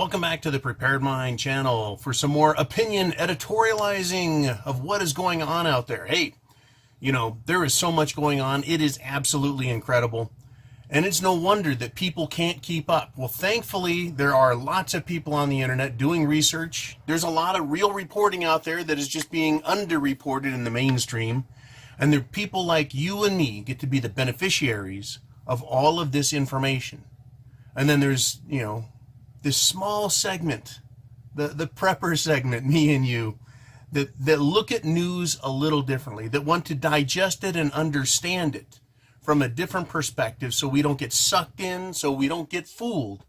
Welcome back to the Prepared Mind channel for some more opinion editorializing of what is going on out there. Hey, there is so much going on. It is absolutely incredible. And it's no wonder that people can't keep up. Well, thankfully, there are lots of people on the internet doing research. There's a lot of real reporting out there that is just being underreported in the mainstream. And there are people like you and me get to be the beneficiaries of all of this information. And then there's, this small segment, the prepper segment, me and you, that look at news a little differently, that want to digest it and understand it from a different perspective so we don't get sucked in, so we don't get fooled,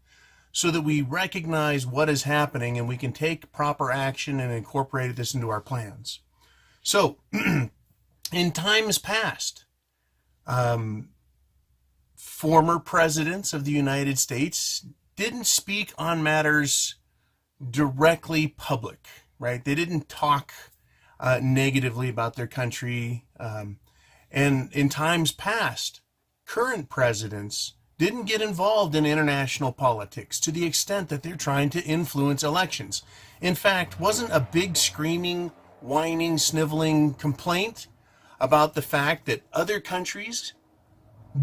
so that we recognize what is happening and we can take proper action and incorporate this into our plans. So, in times past, former presidents of the United States didn't speak on matters directly public, right? They didn't talk negatively about their country. And in times past, current presidents didn't get involved in international politics to the extent that they're trying to influence elections. In fact, wasn't a big screaming, whining, sniveling complaint about the fact that other countries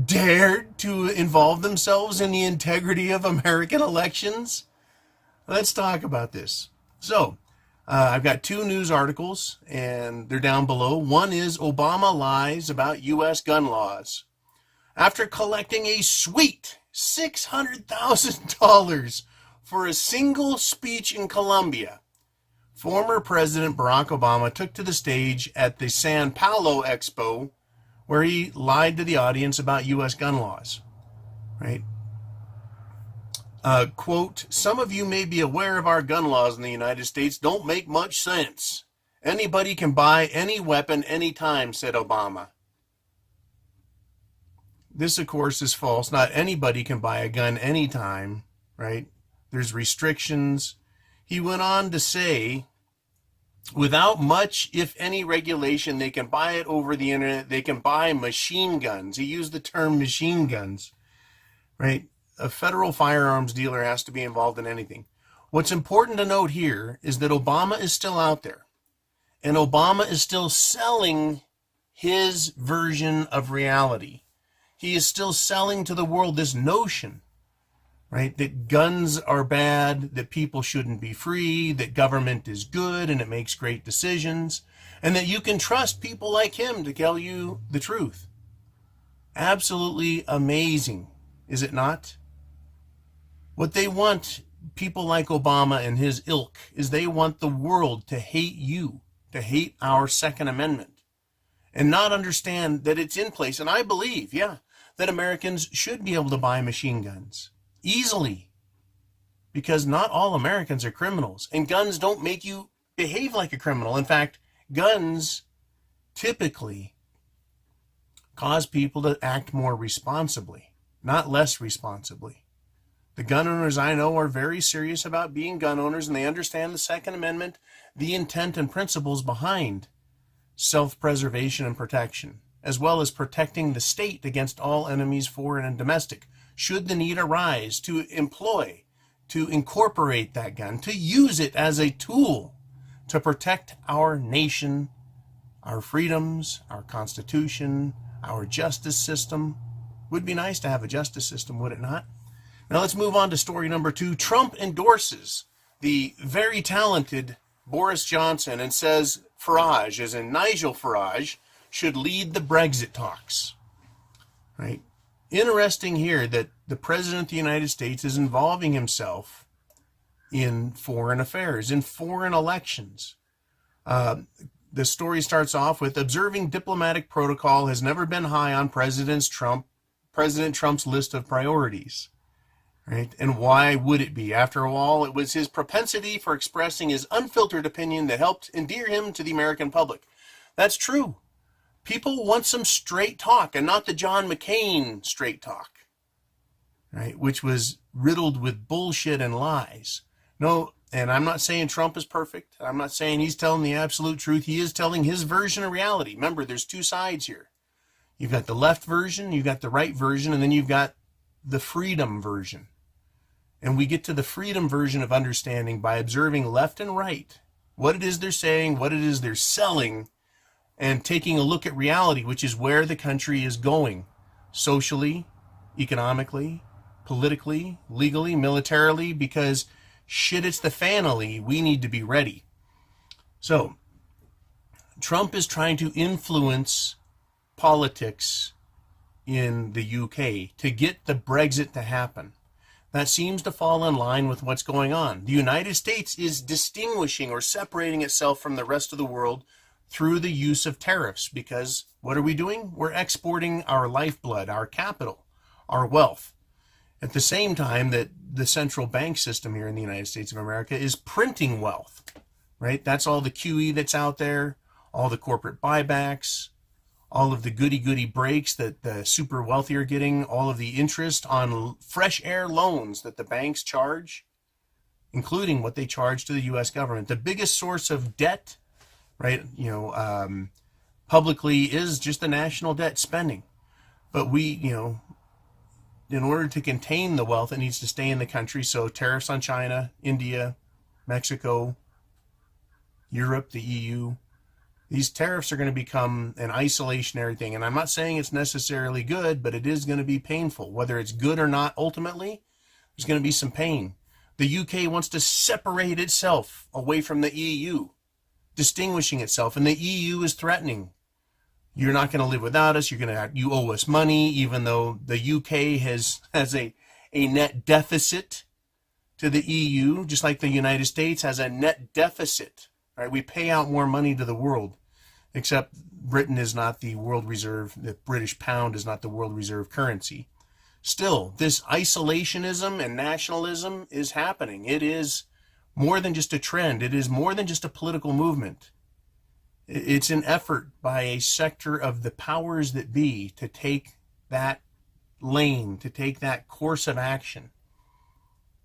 dared to involve themselves in the integrity of American elections? Let's talk about this. So, I've got two news articles, and they're down below. One is Obama lies about U.S. gun laws. After collecting a sweet $600,000 for a single speech in Colombia, former President Barack Obama took to the stage at the Sao Paulo Expo, where he lied to the audience about U.S. gun laws, right? Quote, some of you may be aware of our gun laws in the United States don't make much sense. Anybody can buy any weapon anytime, said Obama. This, of course, is false. Not anybody can buy a gun anytime, right? There's restrictions. He went on to say, without much, if any, regulation, they can buy it over the internet. They can buy machine guns. He used the term machine guns, right? A federal firearms dealer has to be involved in anything. What's important to note here is that Obama is still out there. And Obama is still selling his version of reality. He is still selling to the world this notion, right, that guns are bad, that people shouldn't be free, that government is good and it makes great decisions, and that you can trust people like him to tell you the truth. Absolutely amazing, is it not? What they want, people like Obama and his ilk, is they want the world to hate you, to hate our Second Amendment, and not understand that it's in place. And I believe, that Americans should be able to buy machine guns easily, because not all Americans are criminals, and guns don't make you behave like a criminal. In fact, guns typically cause people to act more responsibly, not less responsibly. The gun owners I know are very serious about being gun owners, and they understand the Second Amendment, the intent and principles behind self-preservation and protection, as well as protecting the state against all enemies, foreign and domestic, should the need arise to employ, to incorporate that gun, to use it as a tool to protect our nation, our freedoms, our Constitution, our justice system. Would be nice to have a justice system, would it not? Now let's move on to story number 2. Trump endorses the very talented Boris Johnson and says Farage, as in Nigel Farage, should lead the Brexit talks. Right? Interesting here that the President of the United States is involving himself in foreign affairs, in foreign elections. The story starts off with, observing diplomatic protocol has never been high on President Trump's list of priorities. Right? And why would it be? After all, it was his propensity for expressing his unfiltered opinion that helped endear him to the American public. That's true. People want some straight talk, and not the John McCain straight talk, right? Which was riddled with bullshit and lies. No, and I'm not saying Trump is perfect. I'm not saying he's telling the absolute truth. He is telling his version of reality. Remember, there's two sides here. You've got the left version, you've got the right version, and then you've got the freedom version. And we get to the freedom version of understanding by observing left and right what it is they're saying, what it is they're selling, and taking a look at reality, which is where the country is going socially, economically, politically, legally, militarily, because shit, it's the fanally. We need to be ready. So, Trump is trying to influence politics in the UK to get the Brexit to happen. That seems to fall in line with what's going on. The United States is distinguishing or separating itself from the rest of the world through the use of tariffs, because what are we doing? We're exporting our lifeblood, our capital, our wealth. At the same time that the central bank system here in the United States of America is printing wealth, right? That's all the QE that's out there, all the corporate buybacks, all of the goody-goody breaks that the super wealthy are getting, all of the interest on fresh air loans that the banks charge, including what they charge to the U.S. government. The biggest source of debt, right, publicly is just the national debt spending. But we, in order to contain the wealth, it needs to stay in the country. So tariffs on China, India, Mexico, Europe, the EU, these tariffs are going to become an isolationary thing. And I'm not saying it's necessarily good, but it is going to be painful. Whether it's good or not, ultimately, there's going to be some pain. The UK wants to separate itself away from the EU, distinguishing itself. And the EU is threatening. You're not going to live without us. You owe us money, even though the UK has a net deficit to the EU, just like the United States has a net deficit. Right? We pay out more money to the world, except Britain is not the world reserve. The British pound is not the world reserve currency. Still, this isolationism and nationalism is happening. It is more than just a trend. It is more than just a political movement. It's an effort by a sector of the powers that be to take that lane, to take that course of action,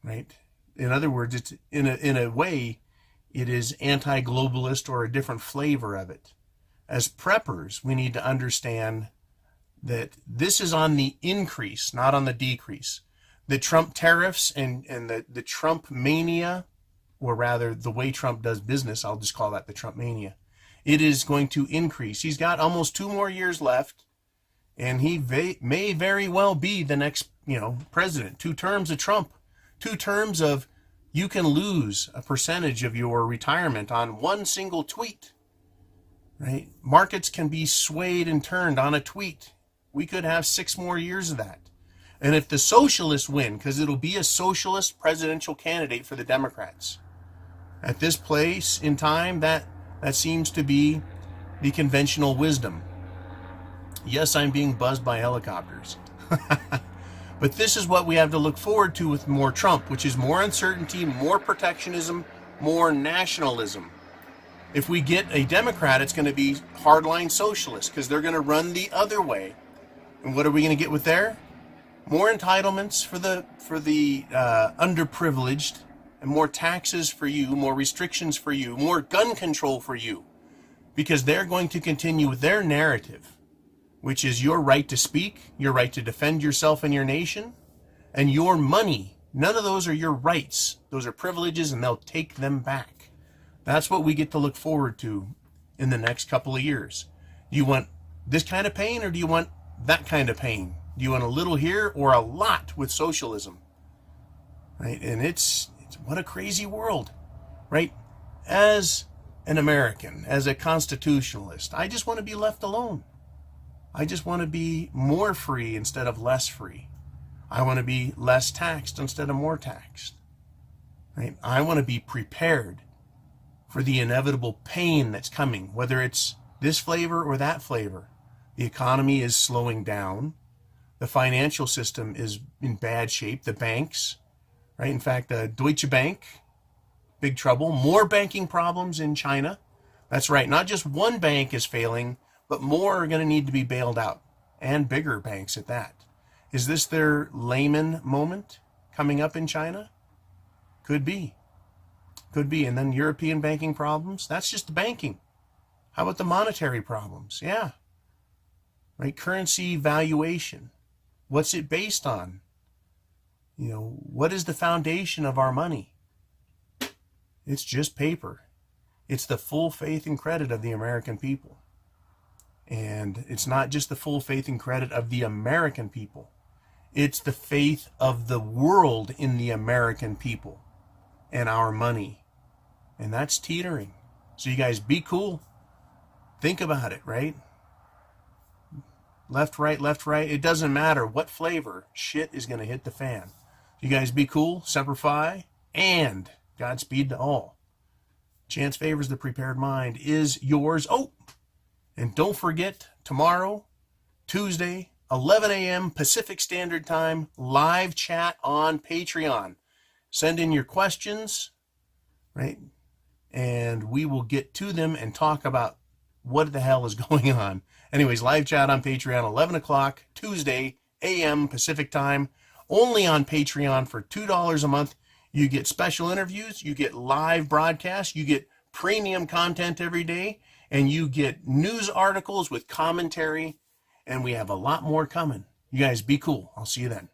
right? In other words, it's in a way, it is anti-globalist or a different flavor of it. As preppers, we need to understand that this is on the increase, not on the decrease. The Trump tariffs and the Trump mania, or rather the way Trump does business, I'll just call that the Trump mania. It is going to increase. He's got almost 2 more years left, and he may very well be the next, president. 2 terms of Trump, 2 terms of you can lose a percentage of your retirement on one single tweet, right? Markets can be swayed and turned on a tweet. We could have 6 more years of that. And if the socialists win, because it'll be a socialist presidential candidate for the Democrats, at this place in time, that seems to be the conventional wisdom. Yes, I'm being buzzed by helicopters. But this is what we have to look forward to with more Trump, which is more uncertainty, more protectionism, more nationalism. If we get a Democrat, it's going to be hardline socialist, because they're going to run the other way. And what are we going to get with there? More entitlements for the underprivileged, and more taxes for you, more restrictions for you, more gun control for you, because they're going to continue with their narrative, which is your right to speak, your right to defend yourself and your nation, and your money. None of those are your rights. Those are privileges, and they'll take them back. That's what we get to look forward to in the next couple of years. Do you want this kind of pain, or do you want that kind of pain? Do you want a little here or a lot with socialism? Right? And it's what a crazy world, right? As an American, as a constitutionalist, I just want to be left alone. I just want to be more free instead of less free. I want to be less taxed instead of more taxed. Right? I want to be prepared for the inevitable pain that's coming, whether it's this flavor or that flavor. The economy is slowing down. The financial system is in bad shape. The banks, right? In fact, Deutsche Bank, big trouble. More banking problems in China. That's right. Not just one bank is failing, but more are going to need to be bailed out, and bigger banks at that. Is this their Lehman moment coming up in China? Could be. Could be. And then European banking problems. That's just the banking. How about the monetary problems? Yeah. Right? Currency valuation. What's it based on? What is the foundation of our money? It's just paper. It's the full faith and credit of the American people. And it's not just the full faith and credit of the American people. It's the faith of the world in the American people and our money. And that's teetering. So you guys be cool. Think about it, right? Left, right, left, right. It doesn't matter what flavor. Shit is going to hit the fan. You guys be cool. Semper Fi. And Godspeed to all. Chance favors the prepared mind is yours. Oh, and don't forget, tomorrow, Tuesday, 11 a.m. Pacific Standard Time, live chat on Patreon. Send in your questions, right? And we will get to them and talk about what the hell is going on. Anyways, live chat on Patreon, 11 o'clock, Tuesday, a.m. Pacific Time, only on Patreon for $2 a month. You get special interviews, you get live broadcasts, you get premium content every day, and you get news articles with commentary, and we have a lot more coming. You guys be cool. I'll see you then.